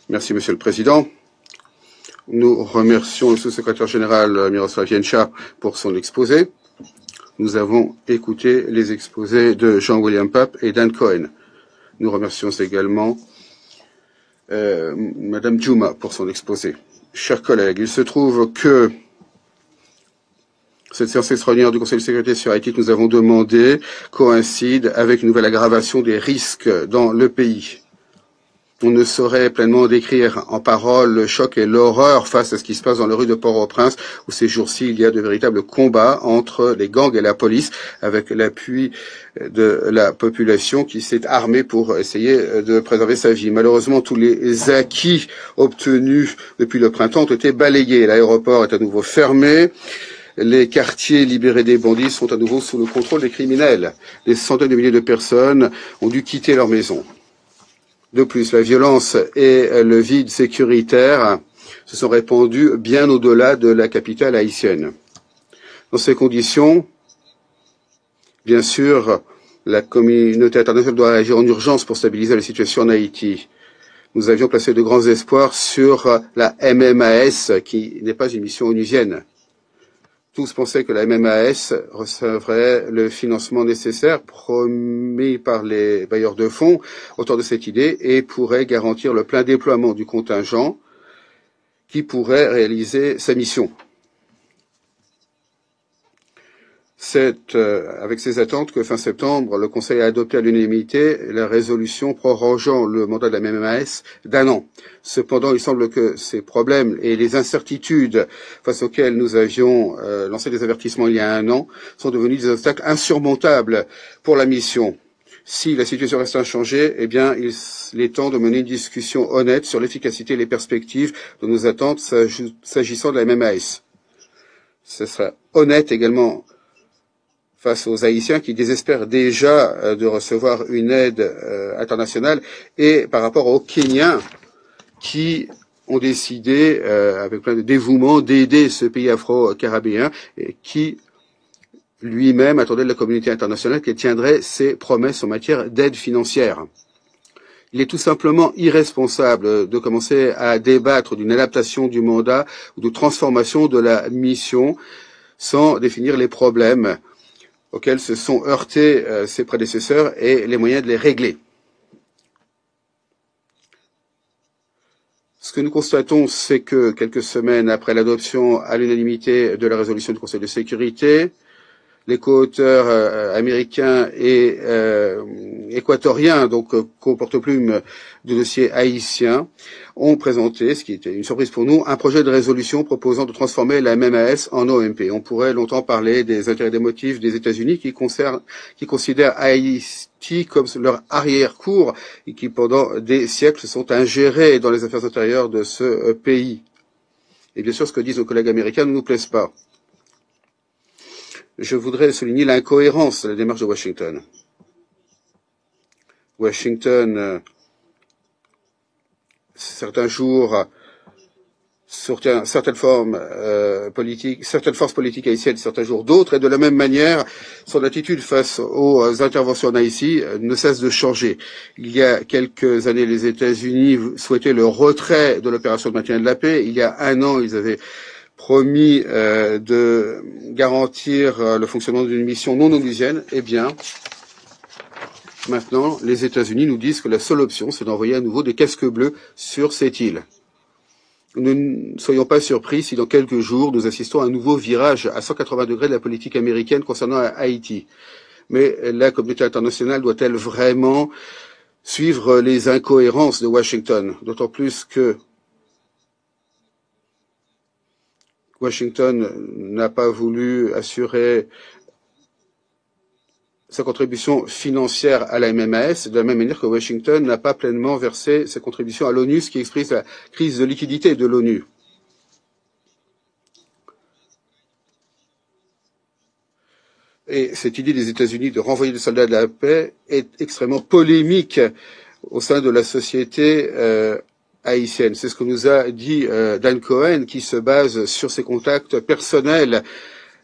Merci, Monsieur le Président. Nous remercions le sous-secrétaire général Miroslav Jenča pour son exposé. Nous avons écouté les exposés de Jean-William Pape et Dan Cohen. Nous remercions également Madame Juma pour son exposé. Chers collègues, il se trouve que cette séance extraordinaire du Conseil de sécurité sur Haïti que nous avons demandé coïncide avec une nouvelle aggravation des risques dans le pays. On ne saurait pleinement décrire en paroles le choc et l'horreur face à ce qui se passe dans les rues de Port-au-Prince, où ces jours-ci, il y a de véritables combats entre les gangs et la police, avec l'appui de la population qui s'est armée pour essayer de préserver sa vie. Malheureusement, tous les acquis obtenus depuis le printemps ont été balayés. L'aéroport est à nouveau fermé. Les quartiers libérés des bandits sont à nouveau sous le contrôle des criminels. Des centaines de milliers de personnes ont dû quitter leur maison. De plus, la violence et le vide sécuritaire se sont répandus bien au-delà de la capitale haïtienne. Dans ces conditions, bien sûr, la communauté internationale doit agir en urgence pour stabiliser la situation en Haïti. Nous avions placé de grands espoirs sur la MMAS, qui n'est pas une mission onusienne. Tous pensaient que la MMAS recevrait le financement nécessaire promis par les bailleurs de fonds autour de cette idée et pourrait garantir le plein déploiement du contingent qui réaliser sa mission. C'est avec ces attentes que fin septembre, le Conseil a adopté à l'unanimité la résolution prorogeant le mandat de la MMAS d'1 an. Cependant, il semble que ces problèmes et les incertitudes face auxquels nous avions lancé des avertissements il y a 1 an sont devenus des obstacles insurmontables pour la mission. Si la situation reste inchangée, eh bien, il est temps de mener une discussion honnête sur l'efficacité et les perspectives de nos attentes s'agissant de la MMAS. Ce sera honnête également face aux Haïtiens qui désespèrent déjà de recevoir une aide internationale et par rapport aux Kenyans qui ont décidé, avec plein de dévouement, d'aider ce pays afro-caribéen et qui lui-même attendait de la communauté internationale qu'elle tiendrait ses promesses en matière d'aide financière. Il est tout simplement irresponsable de commencer à débattre d'une adaptation du mandat ou de transformation de la mission sans définir les problèmes auxquels se sont heurtés ses prédécesseurs et les moyens de les régler. Ce que nous constatons, c'est que quelques semaines après l'adoption à l'unanimité de la résolution du Conseil de sécurité, les co-auteurs américains et équatoriens, donc co-porte-plume du dossier haïtien, ont présenté, ce qui était une surprise pour nous, un projet de résolution proposant de transformer la MMAS en OMP. On pourrait longtemps parler des intérêts des motifs des États-Unis qui considèrent Haïti comme leur arrière-cour et qui, pendant des siècles, se sont ingérés dans les affaires intérieures de ce pays. Et bien sûr, ce que disent nos collègues américains ne nous plaise pas. Je voudrais souligner l'incohérence de la démarche de Washington. Washington, certains jours, certaines forces politiques haïtiennes, certains jours d'autres, et de la même manière, son attitude face aux interventions en Haïti ne cesse de changer. Il y a quelques années, les États-Unis souhaitaient le retrait de l'opération de maintien de la paix. Il y a 1 an, ils avaient promis de garantir le fonctionnement d'une mission non onusienne, eh bien, maintenant, les États-Unis nous disent que la seule option, c'est d'envoyer à nouveau des casques bleus sur cette île. Nous ne soyons pas surpris si dans quelques jours, nous assistons à un nouveau virage à 180 degrés de la politique américaine concernant Haïti. Mais la communauté internationale doit-elle vraiment suivre les incohérences de Washington? D'autant plus que Washington n'a pas voulu assurer sa contribution financière à la MMAS, de la même manière que Washington n'a pas pleinement versé sa contribution à l'ONU, ce qui exprime la crise de liquidité de l'ONU. Et cette idée des États-Unis de renvoyer des soldats de la paix est extrêmement polémique au sein de la société haïtienne. C'est ce que nous a dit Dan Cohen, qui se base sur ses contacts personnels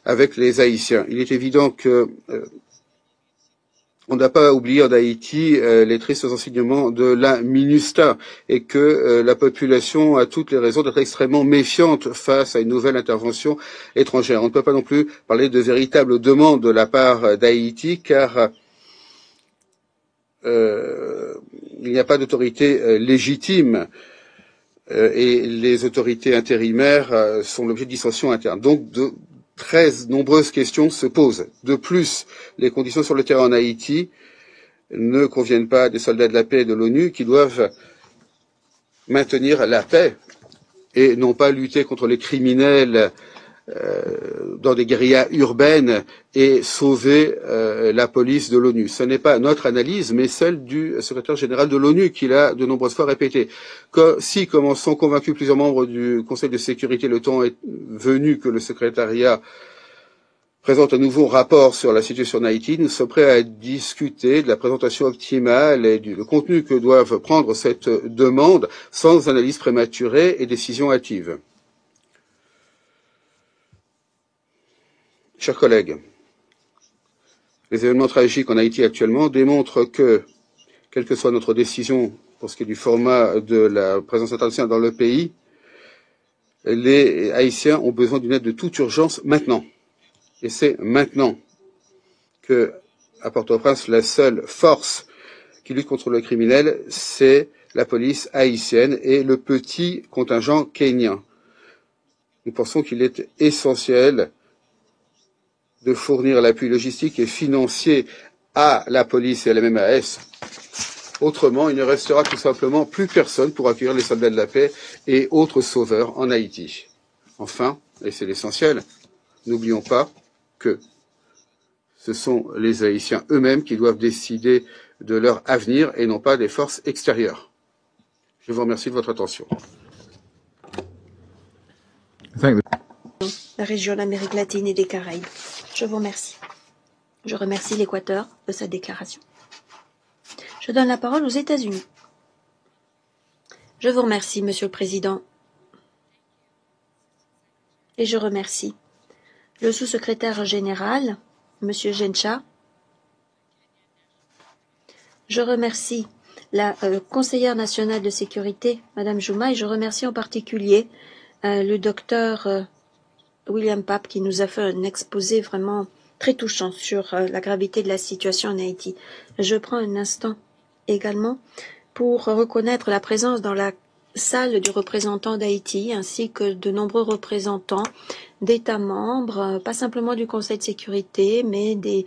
avec les Haïtiens. Il est évident que On n'a pas oublié en Haïti les tristes enseignements de la MINUSTA et que la population a toutes les raisons d'être extrêmement méfiante face à une nouvelle intervention étrangère. On ne peut pas non plus parler de véritables demandes de la part d'Haïti car il n'y a pas d'autorité légitime et les autorités intérimaires sont l'objet de dissensions internes. Donc, de très nombreuses questions se posent. De plus, les conditions sur le terrain en Haïti ne conviennent pas des soldats de la paix et de l'ONU qui doivent maintenir la paix et non pas lutter contre les criminels dans des guérillas urbaines et sauver la police de l'ONU. Ce n'est pas notre analyse, mais celle du secrétaire général de l'ONU qui l'a de nombreuses fois répété. Si, comme en sont convaincus plusieurs membres du Conseil de sécurité, le temps est venu que le secrétariat présente un nouveau rapport sur la situation en Haïti, nous sommes prêts à discuter de la présentation optimale et du contenu que doivent prendre cette demande sans analyse prématurée et décision hâtive. Chers collègues, les événements tragiques en Haïti actuellement démontrent que, quelle que soit notre décision pour ce qui est du format de la présence internationale dans le pays, les Haïtiens ont besoin d'une aide de toute urgence maintenant. Et c'est maintenant que, à Port-au-Prince, la seule force qui lutte contre le criminel, c'est la police haïtienne et le petit contingent kenyan. Nous pensons qu'il est essentiel de fournir l'appui logistique et financier à la police et à la MMAS. Autrement, il ne restera tout simplement plus personne pour accueillir les soldats de la paix et autres sauveurs en Haïti. Enfin, et c'est l'essentiel, n'oublions pas que ce sont les Haïtiens eux-mêmes qui doivent décider de leur avenir et non pas des forces extérieures. Je vous remercie de votre attention. La région d'Amérique latine et des Caraïbes. Je vous remercie. Je remercie l'Équateur de sa déclaration. Je donne la parole aux États-Unis. Je vous remercie, Monsieur le Président. Et je remercie le sous-secrétaire général, Monsieur Gencha. Je remercie la conseillère nationale de sécurité, Madame Jouma, et je remercie en particulier le docteur William Pape qui nous a fait un exposé vraiment très touchant sur la gravité de la situation en Haïti. Je prends un instant également pour reconnaître la présence dans la salle du représentant d'Haïti ainsi que de nombreux représentants d'États membres, pas simplement du Conseil de sécurité, mais des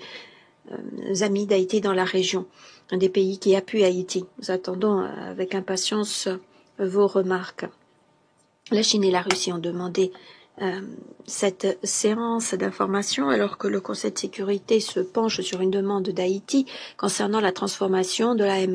amis d'Haïti dans la région, des pays qui appuient Haïti. Nous attendons avec impatience vos remarques. La Chine et la Russie ont demandé cette séance d'information alors que le Conseil de sécurité se penche sur une demande d'Haïti concernant la transformation de la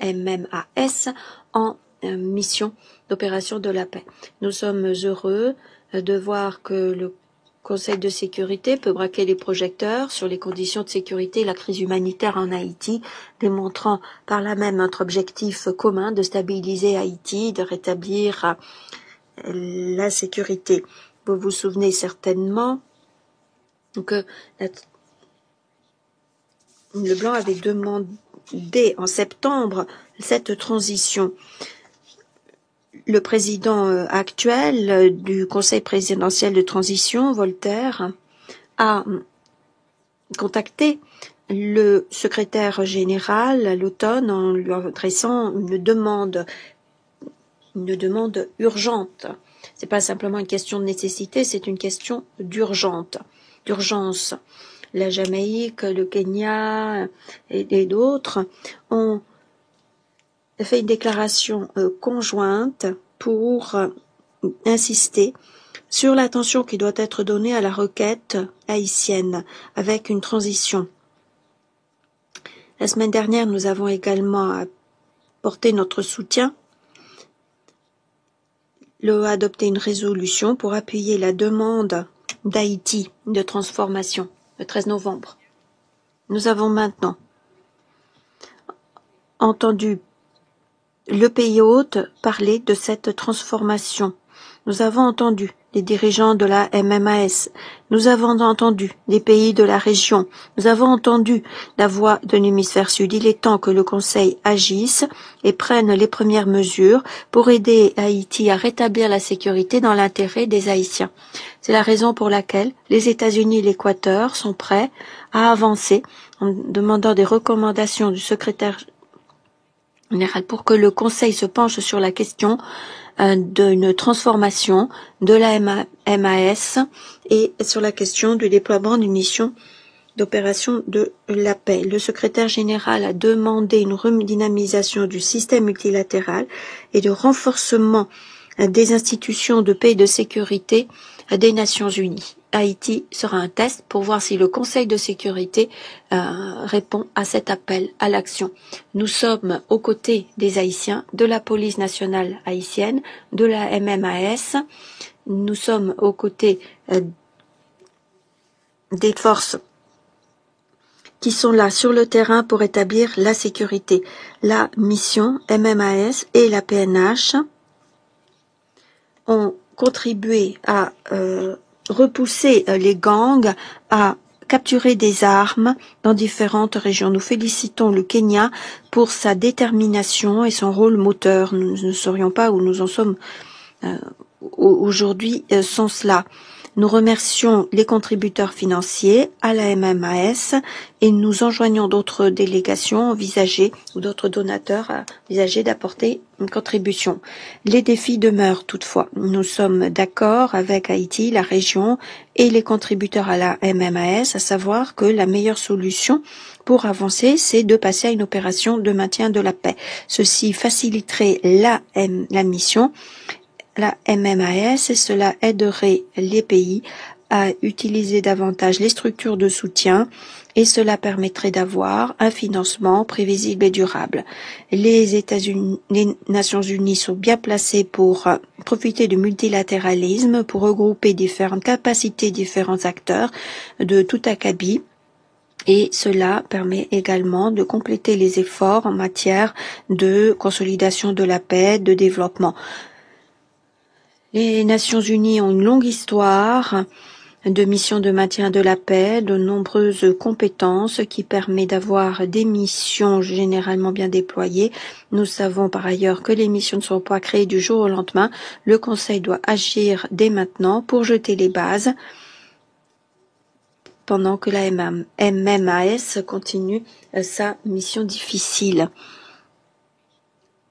MMAS en mission d'opération de la paix. Nous sommes heureux de voir que le Conseil de sécurité peut braquer les projecteurs sur les conditions de sécurité et la crise humanitaire en Haïti, démontrant par là même notre objectif commun de stabiliser Haïti, de rétablir la sécurité. Vous vous souvenez certainement que le Blanc avait demandé en septembre cette transition. Le président actuel du Conseil présidentiel de transition, Voltaire, a contacté le secrétaire général à l'automne en lui adressant une demande urgente. C'est pas simplement une question de nécessité, c'est une question d'urgence. La Jamaïque, le Kenya et d'autres ont fait une déclaration conjointe pour insister sur l'attention qui doit être donnée à la requête haïtienne avec une transition. La semaine dernière, nous avons également apporté notre soutien. L'OA a adopté une résolution pour appuyer la demande d'Haïti de transformation le 13 novembre. Nous avons maintenant entendu le pays hôte parler de cette transformation. Nous avons entendu les dirigeants de la MMAS. Nous avons entendu les pays de la région. Nous avons entendu la voix de l'hémisphère sud. Il est temps que le Conseil agisse et prenne les premières mesures pour aider Haïti à rétablir la sécurité dans l'intérêt des Haïtiens. C'est la raison pour laquelle les États-Unis et l'Équateur sont prêts à avancer en demandant des recommandations du secrétaire général pour que le Conseil se penche sur la question d'une transformation de la MAS et sur la question du déploiement d'une mission d'opération de la paix. Le secrétaire général a demandé une redynamisation du système multilatéral et de renforcement des institutions de paix et de sécurité des Nations Unies. Haïti sera un test pour voir si le Conseil de sécurité répond à cet appel à l'action. Nous sommes aux côtés des Haïtiens, de la police nationale haïtienne, de la MMAS. Nous sommes aux côtés des forces qui sont là sur le terrain pour établir la sécurité. La mission MMAS et la PNH ont contribué à repousser les gangs, à capturer des armes dans différentes régions. Nous félicitons le Kenya pour sa détermination et son rôle moteur. Nous ne saurions pas où nous en sommes aujourd'hui sans cela. Nous remercions les contributeurs financiers à la MMAS et nous enjoignons d'autres délégations envisagées ou d'autres donateurs à envisager d'apporter une contribution. Les défis demeurent toutefois. Nous sommes d'accord avec Haïti, la région et les contributeurs à la MMAS, à savoir que la meilleure solution pour avancer, c'est de passer à une opération de maintien de la paix. Ceci faciliterait la mission. La MMAS et cela aiderait les pays à utiliser davantage les structures de soutien et cela permettrait d'avoir un financement prévisible et durable. Les Nations Unies sont bien placées pour profiter du multilatéralisme, pour regrouper différentes capacités, différents acteurs de tout acabit. Et cela permet également de compléter les efforts en matière de consolidation de la paix, de développement. Les Nations Unies ont une longue histoire de missions de maintien de la paix, de nombreuses compétences qui permet d'avoir des missions généralement bien déployées. Nous savons par ailleurs que les missions ne sont pas créées du jour au lendemain. Le Conseil doit agir dès maintenant pour jeter les bases pendant que la MMAS continue sa mission difficile.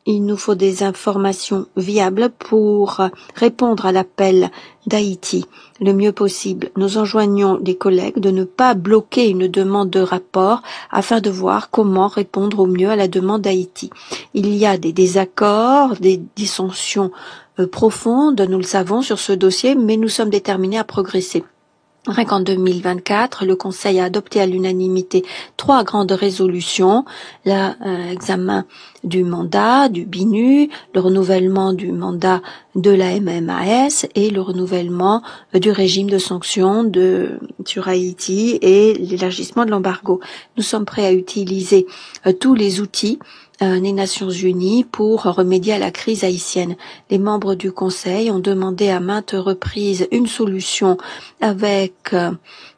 Il nous faut des informations viables pour répondre à l'appel d'Haïti le mieux possible. Nous enjoignons les collègues de ne pas bloquer une demande de rapport afin de voir comment répondre au mieux à la demande d'Haïti. Il y a des désaccords, des dissensions profondes, nous le savons, sur ce dossier, mais nous sommes déterminés à progresser. Rien qu'en 2024, le Conseil a adopté à l'unanimité 3 grandes résolutions, l'examen du mandat du BINU, le renouvellement du mandat de la MMAS et le renouvellement du régime de sanctions sur Haïti et l'élargissement de l'embargo. Nous sommes prêts à utiliser tous les outils des Nations Unies pour remédier à la crise haïtienne. Les membres du Conseil ont demandé à maintes reprises une solution avec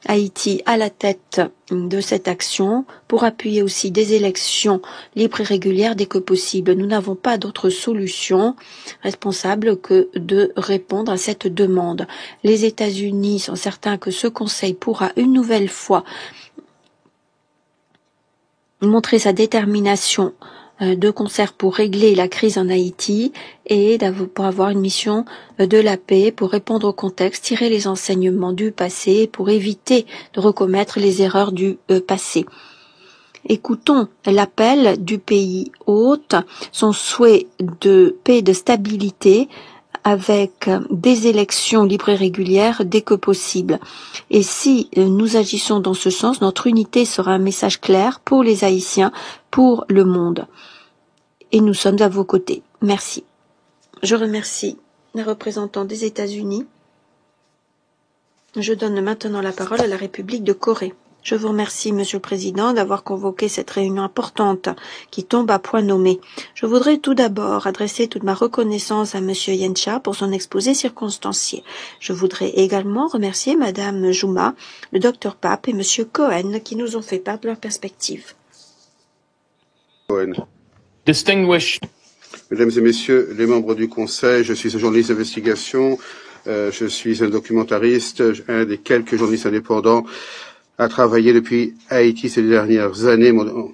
Haïti à la tête de cette action pour appuyer aussi des élections libres et régulières dès que possible. Nous n'avons pas d'autre solution responsable que de répondre à cette demande. Les États-Unis sont certains que ce Conseil pourra une nouvelle fois montrer sa détermination de concert pour régler la crise en Haïti et pour avoir une mission de la paix, pour répondre au contexte, tirer les enseignements du passé, pour éviter de recommettre les erreurs du passé. Écoutons l'appel du pays hôte, son souhait de paix et de stabilité avec des élections libres et régulières dès que possible. Et si nous agissons dans ce sens, notre unité sera un message clair pour les Haïtiens, pour le monde. Et nous sommes à vos côtés. Merci. Je remercie les représentants des États-Unis. Je donne maintenant la parole à la République de Corée. Je vous remercie, Monsieur le Président, d'avoir convoqué cette réunion importante qui tombe à point nommé. Je voudrais tout d'abord adresser toute ma reconnaissance à Monsieur Yencha pour son exposé circonstancié. Je voudrais également remercier Madame Jouma, le Dr Pape et Monsieur Cohen qui nous ont fait part de leur perspective. Cohen. Distinguished. Mesdames et messieurs les membres du Conseil, je suis un journaliste d'investigation, je suis un documentariste, un des quelques journalistes indépendants à travailler depuis Haïti ces dernières années. Mon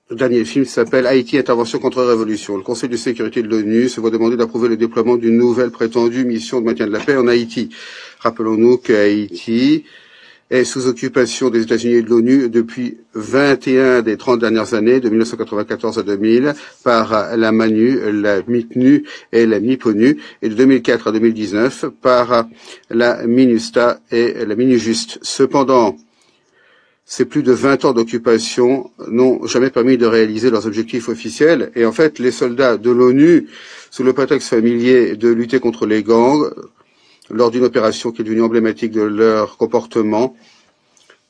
dernier film s'appelle Haïti, intervention contre révolution. Le Conseil de sécurité de l'ONU se voit demander d'approuver le déploiement d'une nouvelle prétendue mission de maintien de la paix en Haïti. Rappelons-nous que Haïti est sous occupation des États-Unis et de l'ONU depuis 21 des 30 dernières années, de 1994 à 2000, par la MANU, la MITNU et la MIPONU, et de 2004 à 2019 par la MINUSTA et la MINUJUST. Cependant, ces plus de 20 ans d'occupation n'ont jamais permis de réaliser leurs objectifs officiels, et en fait, les soldats de l'ONU, sous le prétexte familier de lutter contre les gangs, lors d'une opération qui est devenue emblématique de leur comportement,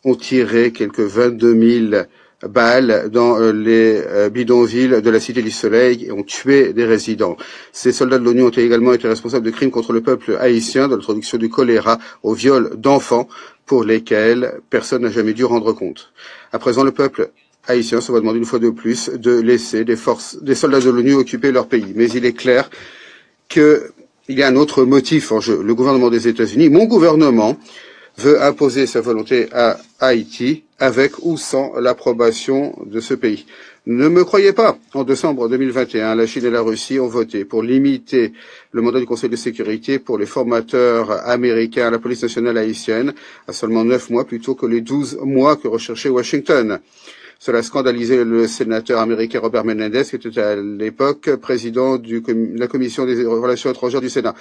ont tiré quelques 22 000 balles dans les bidonvilles de la Cité du Soleil et ont tué des résidents. Ces soldats de l'ONU ont également été responsables de crimes contre le peuple haïtien, de l'introduction du choléra au viol d'enfants pour lesquels personne n'a jamais dû rendre compte. À présent, le peuple haïtien se voit demander une fois de plus de laisser des soldats de l'ONU occuper leur pays. Mais il est clair que il y a un autre motif en jeu. Le gouvernement des États-Unis, mon gouvernement, veut imposer sa volonté à Haïti avec ou sans l'approbation de ce pays. Ne me croyez pas. En décembre 2021, la Chine et la Russie ont voté pour limiter le mandat du Conseil de sécurité pour les formateurs américains à la police nationale haïtienne à seulement 9 mois plutôt que les 12 mois que recherchait Washington. Cela a scandalisé le sénateur américain Robert Menendez, qui était à l'époque président de la Commission des relations étrangères du Sénat.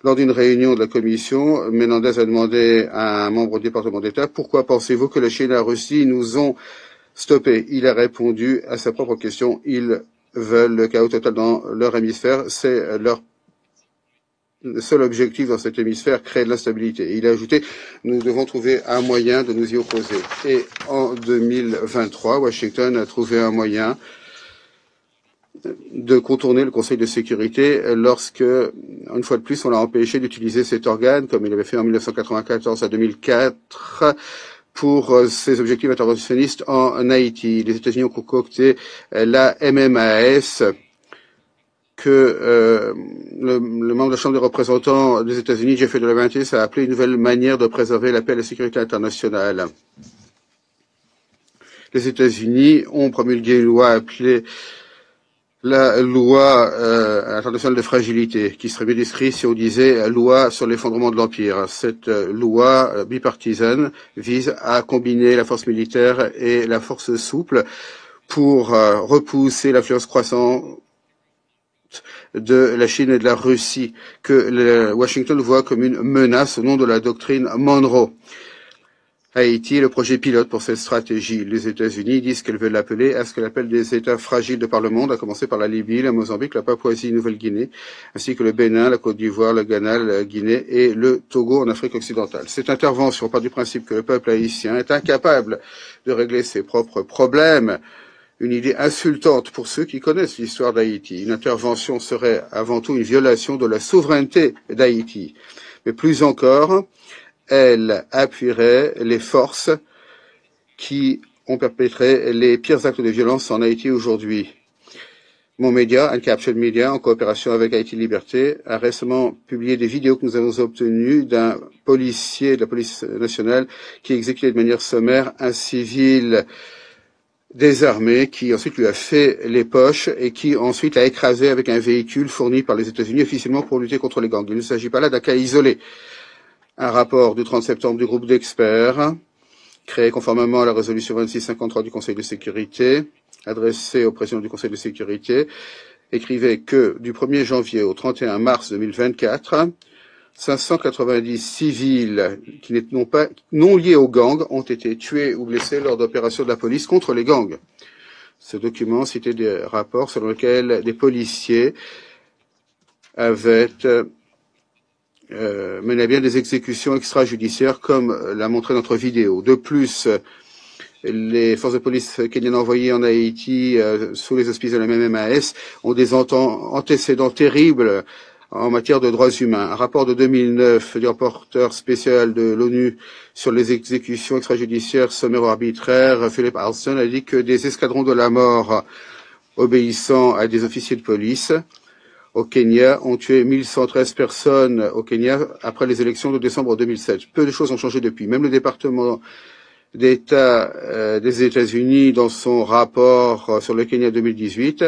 Lors d'une réunion de la Commission, Menendez a demandé à un membre du département d'État « Pourquoi pensez-vous que la Chine et la Russie nous ont stoppés ?» Il a répondu à sa propre question « Ils veulent le chaos total dans leur hémisphère, c'est leur seul objectif dans cet hémisphère, créer de l'instabilité. » Et il a ajouté « Nous devons trouver un moyen de nous y opposer. » Et en 2023, Washington a trouvé un moyen de contourner le Conseil de sécurité lorsque, une fois de plus, on l'a empêché d'utiliser cet organe, comme il avait fait en 1994 à 2004, pour ses objectifs interventionnistes en Haïti. Les États-Unis ont concocté la MMAS, que le membre de la Chambre des représentants des États-Unis, Jeffrey de Laurentiis, a appelé une nouvelle manière de préserver la paix et la sécurité internationale. Les États-Unis ont promulgué une loi appelée la loi internationale de fragilité, qui serait mieux décrite si on disait loi sur l'effondrement de l'Empire. Cette loi bipartisane vise à combiner la force militaire et la force souple pour repousser l'influence croissante de la Chine et de la Russie, que Washington voit comme une menace au nom de la doctrine Monroe. Haïti est le projet pilote pour cette stratégie. Les États-Unis disent qu'elles veulent l'appeler à ce qu'elles appellent des États fragiles de par le monde, à commencer par la Libye, la Mozambique, la Papouasie-Nouvelle-Guinée, ainsi que le Bénin, la Côte d'Ivoire, le Ghana, la Guinée et le Togo en Afrique occidentale. Cette intervention part du principe que le peuple haïtien est incapable de régler ses propres problèmes, une idée insultante pour ceux qui connaissent l'histoire d'Haïti. Une intervention serait avant tout une violation de la souveraineté d'Haïti. Mais plus encore, elle appuierait les forces qui ont perpétré les pires actes de violence en Haïti aujourd'hui. Mon média, Uncaptured Media, en coopération avec Haïti Liberté, a récemment publié des vidéos que nous avons obtenues d'un policier de la police nationale qui exécutait de manière sommaire un civil désarmé qui ensuite lui a fait les poches et qui ensuite l'a écrasé avec un véhicule fourni par les États-Unis officiellement pour lutter contre les gangs. Il ne s'agit pas là d'un cas isolé. Un rapport du 30 septembre du groupe d'experts, créé conformément à la résolution 2653 du Conseil de sécurité, adressé au président du Conseil de sécurité, écrivait que du 1er janvier au 31 mars 2024, 590 civils qui non liés aux gangs ont été tués ou blessés lors d'opérations de la police contre les gangs. Ce document citait des rapports selon lesquels des policiers avaient mener à bien des exécutions extrajudiciaires, comme l'a montré notre vidéo. De plus, les forces de police kenyanes envoyées en Haïti sous les auspices de la même MAS ont des antécédents terribles en matière de droits humains. Un rapport de 2009 du rapporteur spécial de l'ONU sur les exécutions extrajudiciaires sommaires ou arbitraires, Philip Alston, a dit que des escadrons de la mort obéissant à des officiers de police au Kenya ont tué 1113 personnes au Kenya après les élections de décembre 2007. Peu de choses ont changé depuis. Même le département d'État des États-Unis, dans son rapport sur le Kenya 2018,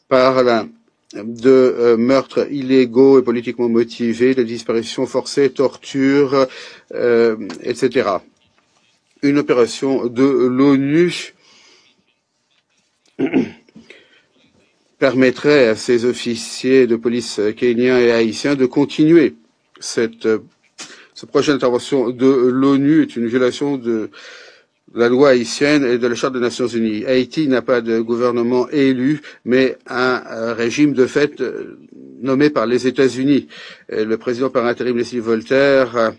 parle de meurtres illégaux et politiquement motivés, de disparitions forcées, tortures, etc. Une opération de l'ONU permettrait à ces officiers de police kenyans et haïtiens de continuer. Ce projet d'intervention de l'ONU est une violation de la loi haïtienne et de la Charte des Nations Unies. Haïti n'a pas de gouvernement élu, mais un régime de fait nommé par les États-Unis. Le président par intérim Leslie Voltaire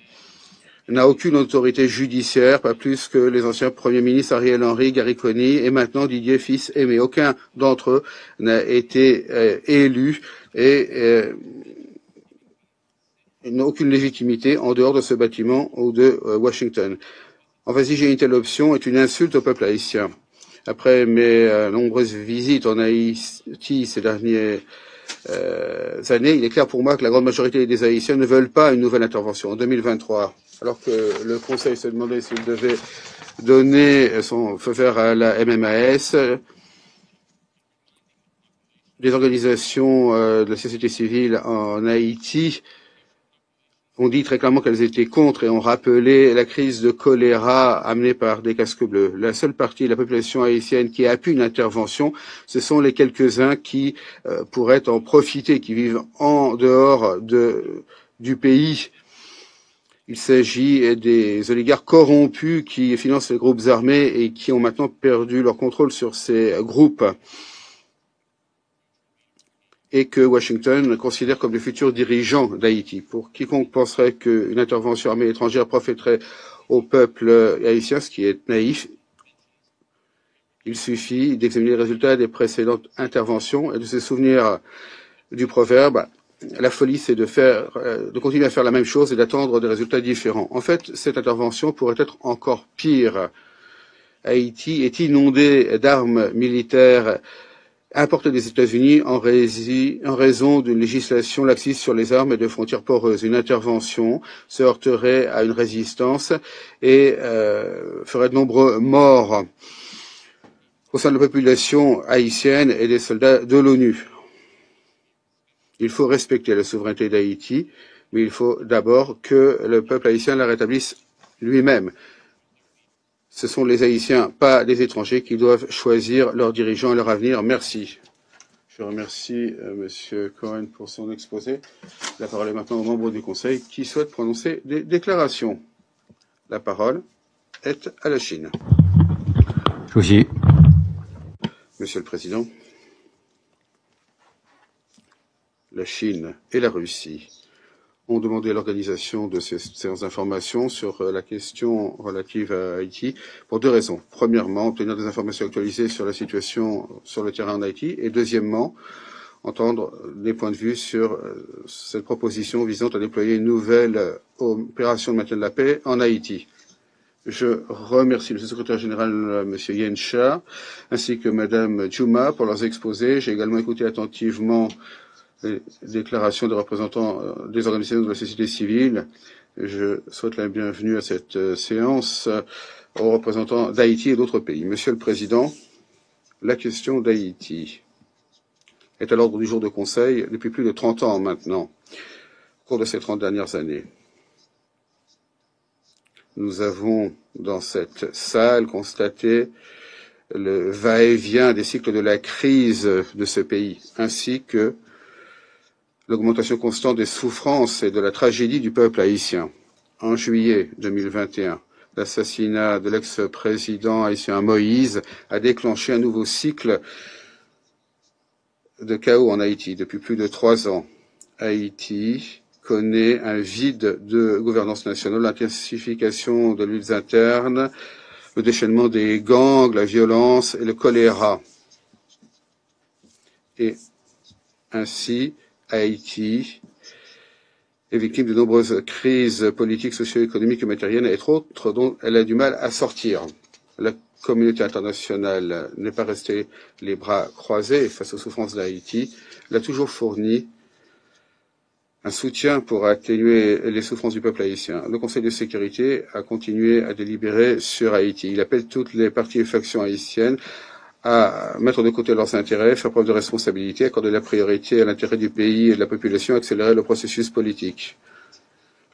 n'a aucune autorité judiciaire, pas plus que les anciens premiers ministres Ariel Henry, Gary Coney et maintenant Didier Fils-Aimé. Aucun d'entre eux n'a été élu et n'a aucune légitimité en dehors de ce bâtiment ou de Washington. Envisager une telle option est une insulte au peuple haïtien. Après mes nombreuses visites en Haïti ces dernières années, il est clair pour moi que la grande majorité des Haïtiens ne veulent pas une nouvelle intervention en 2023. Alors que le Conseil se demandait s'il devait donner son feu vert à la MMAS, des organisations de la société civile en Haïti ont dit très clairement qu'elles étaient contre et ont rappelé la crise de choléra amenée par des casques bleus. La seule partie de la population haïtienne qui appuie une intervention, ce sont les quelques-uns qui pourraient en profiter, qui vivent en dehors du pays. Il s'agit des oligarques corrompus qui financent les groupes armés et qui ont maintenant perdu leur contrôle sur ces groupes et que Washington considère comme les futurs dirigeants d'Haïti. Pour quiconque penserait qu'une intervention armée étrangère profiterait au peuple haïtien, ce qui est naïf, il suffit d'examiner les résultats des précédentes interventions et de se souvenir du proverbe. La folie, c'est de continuer à faire la même chose et d'attendre des résultats différents. En fait, cette intervention pourrait être encore pire. Haïti est inondé d'armes militaires importées des États-Unis en raison d'une législation laxiste sur les armes et de frontières poreuses. Une intervention se heurterait à une résistance et ferait de nombreux morts au sein de la population haïtienne et des soldats de l'ONU. Il faut respecter la souveraineté d'Haïti, mais il faut d'abord que le peuple haïtien la rétablisse lui-même. Ce sont les Haïtiens, pas les étrangers, qui doivent choisir leurs dirigeants et leur avenir. Merci. Je remercie M. Cohen pour son exposé. La parole est maintenant aux membres du Conseil qui souhaitent prononcer des déclarations. La parole est à la Chine. Monsieur le Président, la Chine et la Russie ont demandé l'organisation de ces séances d'information sur la question relative à Haïti pour deux raisons. Premièrement, obtenir des informations actualisées sur la situation sur le terrain en Haïti et deuxièmement, entendre des points de vue sur cette proposition visant à déployer une nouvelle opération de maintien de la paix en Haïti. Je remercie le secrétaire général, M. Yen Cha, ainsi que Mme Juma pour leurs exposés. J'ai également écouté attentivement les déclarations des représentants des organisations de la société civile. Je souhaite la bienvenue à cette séance aux représentants d'Haïti et d'autres pays. Monsieur le Président, la question d'Haïti est à l'ordre du jour de Conseil depuis plus de 30 ans maintenant, au cours de ces 30 dernières années. Nous avons, dans cette salle, constaté le va-et-vient des cycles de la crise de ce pays, ainsi que l'augmentation constante des souffrances et de la tragédie du peuple haïtien. En juillet 2021, l'assassinat de l'ex-président haïtien Moïse a déclenché un nouveau cycle de chaos en Haïti depuis plus de 3 ans. Haïti connaît un vide de gouvernance nationale, l'intensification de luttes internes, le déchaînement des gangs, la violence et le choléra. Et ainsi, Haïti est victime de nombreuses crises politiques, socio-économiques et matérielles, et autres dont elle a du mal à sortir. La communauté internationale n'est pas restée les bras croisés face aux souffrances d'Haïti. Elle a toujours fourni un soutien pour atténuer les souffrances du peuple haïtien. Le Conseil de sécurité a continué à délibérer sur Haïti. Il appelle toutes les parties et factions haïtiennes à mettre de côté leurs intérêts, faire preuve de responsabilité, accorder la priorité à l'intérêt du pays et de la population, accélérer le processus politique.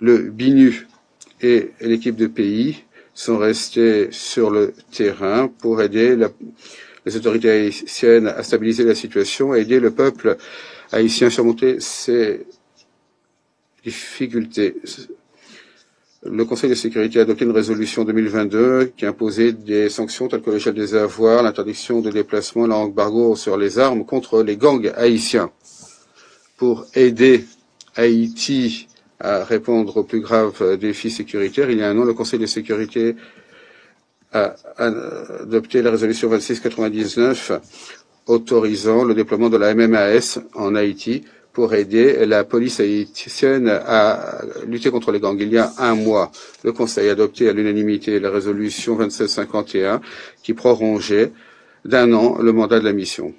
Le BINU et l'équipe de pays sont restés sur le terrain pour aider les autorités haïtiennes à stabiliser la situation et aider le peuple haïtien à surmonter ses difficultés. Le Conseil de sécurité a adopté une résolution 2022 qui imposait des sanctions telles que le gel des avoirs, l'interdiction de déplacement, l'embargo sur les armes contre les gangs haïtiens. Pour aider Haïti à répondre aux plus graves défis sécuritaires, il y a un an, le Conseil de sécurité a adopté la résolution 2699 autorisant le déploiement de la MMAS en Haïti pour aider la police haïtienne à lutter contre les gangs. Il y a un mois, le Conseil a adopté à l'unanimité la résolution 2751 qui prolongeait d'un an le mandat de la mission.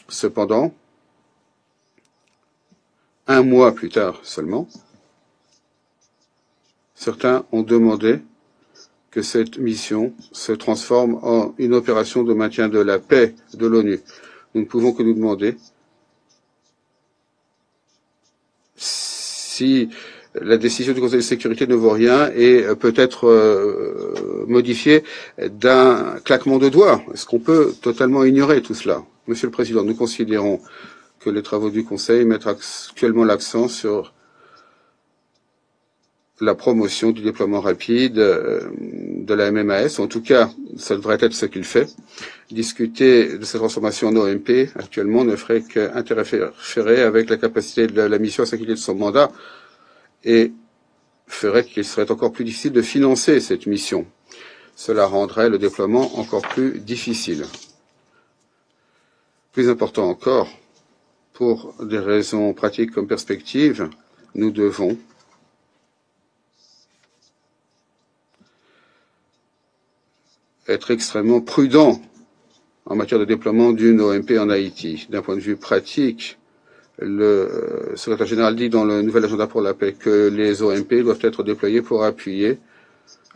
Cependant, un mois plus tard seulement, certains ont demandé que cette mission se transforme en une opération de maintien de la paix de l'ONU. Nous ne pouvons que nous demander si la décision du Conseil de sécurité ne vaut rien et peut être modifiée d'un claquement de doigts. Est-ce qu'on peut totalement ignorer tout cela? Monsieur le Président, nous considérons que les travaux du Conseil mettent actuellement l'accent sur la promotion du déploiement rapide de la MMAS. En tout cas, ça devrait être ce qu'il fait. Discuter de cette transformation en OMP actuellement ne ferait qu'interférer avec la capacité de la mission à s'acquitter de son mandat et ferait qu'il serait encore plus difficile de financer cette mission. Cela rendrait le déploiement encore plus difficile. Plus important encore, pour des raisons pratiques comme perspective, nous devons être extrêmement prudents en matière de déploiement d'une OMP en Haïti. D'un point de vue pratique, le secrétaire général dit dans le nouvel agenda pour la paix que les OMP doivent être déployés pour appuyer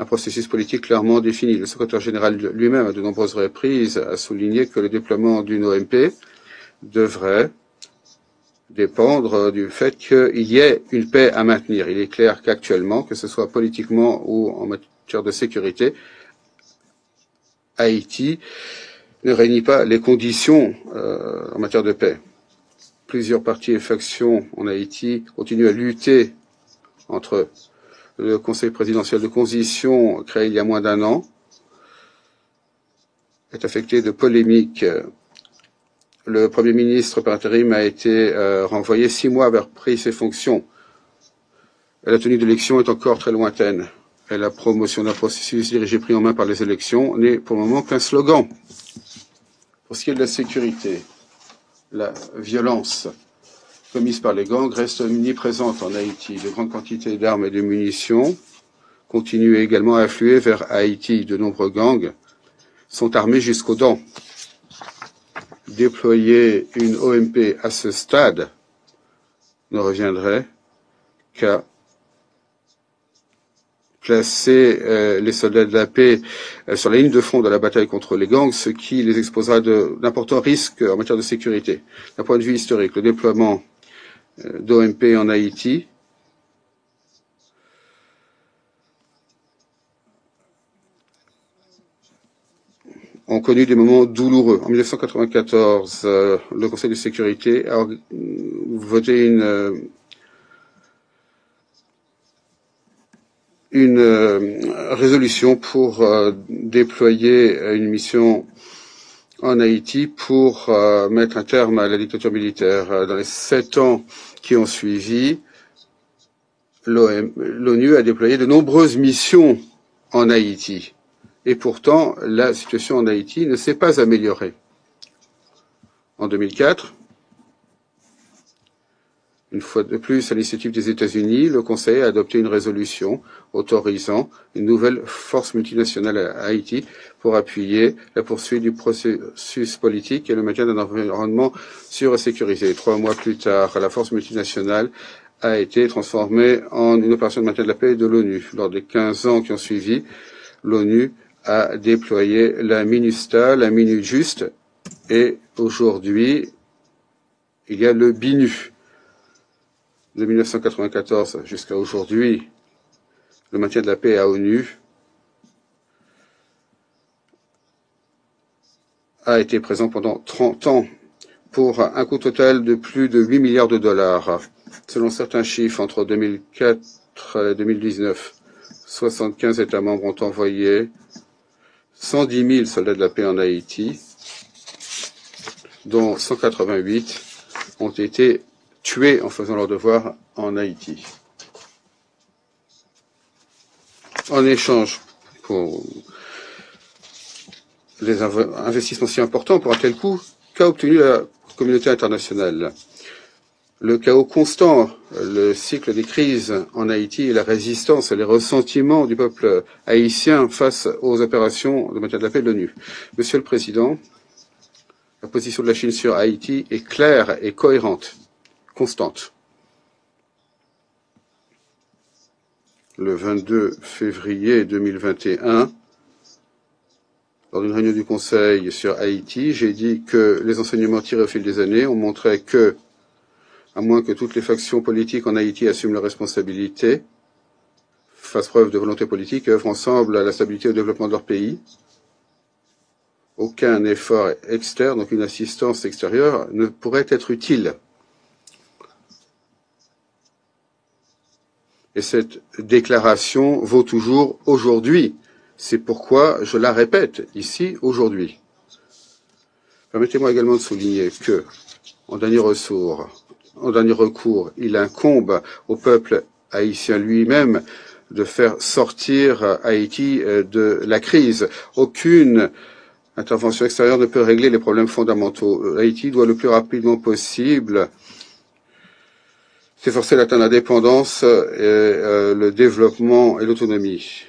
un processus politique clairement défini. Le secrétaire général lui-même, à de nombreuses reprises, a souligné que le déploiement d'une OMP devrait dépendre du fait qu'il y ait une paix à maintenir. Il est clair qu'actuellement, que ce soit politiquement ou en matière de sécurité, Haïti ne réunit pas les conditions en matière de paix. Plusieurs partis et factions en Haïti continuent à lutter entre eux. Le Conseil présidentiel de transition, créé il y a moins d'un an, est affecté de polémiques. Le Premier ministre par intérim a été renvoyé 6 mois avoir pris ses fonctions. La tenue d'élection est encore très lointaine. Et la promotion d'un processus dirigé pris en main par les élections n'est pour le moment qu'un slogan. Pour ce qui est de la sécurité, la violence commise par les gangs reste omniprésente en Haïti. De grandes quantités d'armes et de munitions continuent également à affluer vers Haïti. De nombreux gangs sont armés jusqu'aux dents. Déployer une OMP à ce stade ne reviendrait qu'à placer les soldats de la paix sur la ligne de front de la bataille contre les gangs, ce qui les exposera d'importants risques en matière de sécurité. D'un point de vue historique, le déploiement d'OMP en Haïti ont connu des moments douloureux. En 1994, le Conseil de sécurité a voté une résolution pour déployer une mission en Haïti pour mettre un terme à la dictature militaire. Dans les 7 ans qui ont suivi, l'ONU a déployé de nombreuses missions en Haïti. Et pourtant, la situation en Haïti ne s'est pas améliorée. En 2004, une fois de plus, à l'initiative des États-Unis, le Conseil a adopté une résolution autorisant une nouvelle force multinationale à Haïti pour appuyer la poursuite du processus politique et le maintien d'un environnement sûr et sécurisé. 3 mois plus tard, la force multinationale a été transformée en une opération de maintien de la paix de l'ONU. Lors des 15 ans qui ont suivi, l'ONU a déployé la MINUSTA, la MINUJUST, et aujourd'hui, il y a le BINU. De 1994 jusqu'à aujourd'hui, le maintien de la paix à ONU a été présent pendant 30 ans pour un coût total de plus de 8 milliards de dollars. Selon certains chiffres, entre 2004 et 2019, 75 États membres ont envoyé 110 000 soldats de la paix en Haïti, dont 188 ont été tués en faisant leur devoir en Haïti. En échange pour les investissements si importants pour un tel coût, qu'a obtenu la communauté internationale? Le chaos constant, le cycle des crises en Haïti et la résistance et les ressentiments du peuple haïtien face aux opérations de maintien de la paix de l'ONU. Monsieur le Président, la position de la Chine sur Haïti est claire et cohérente. Constante. Le 22 février 2021, lors d'une réunion du Conseil sur Haïti, j'ai dit que les enseignements tirés au fil des années ont montré que, à moins que toutes les factions politiques en Haïti assument leurs responsabilités, fassent preuve de volonté politique et œuvrent ensemble à la stabilité et au développement de leur pays, aucun effort externe, aucune assistance extérieure ne pourrait être utile. Et cette déclaration vaut toujours aujourd'hui. C'est pourquoi je la répète ici aujourd'hui. Permettez-moi également de souligner que, en dernier recours, il incombe au peuple haïtien lui-même de faire sortir Haïti de la crise. Aucune intervention extérieure ne peut régler les problèmes fondamentaux. Haïti doit le plus rapidement possible s'efforcer d'atteindre l'indépendance, le développement et l'autonomie.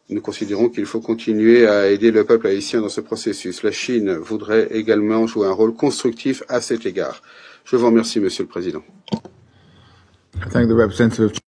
Nous considérons qu'il faut continuer à aider le peuple haïtien dans ce processus. La Chine voudrait également jouer un rôle constructif à cet égard. Je vous remercie, Monsieur le Président. I thank the representative.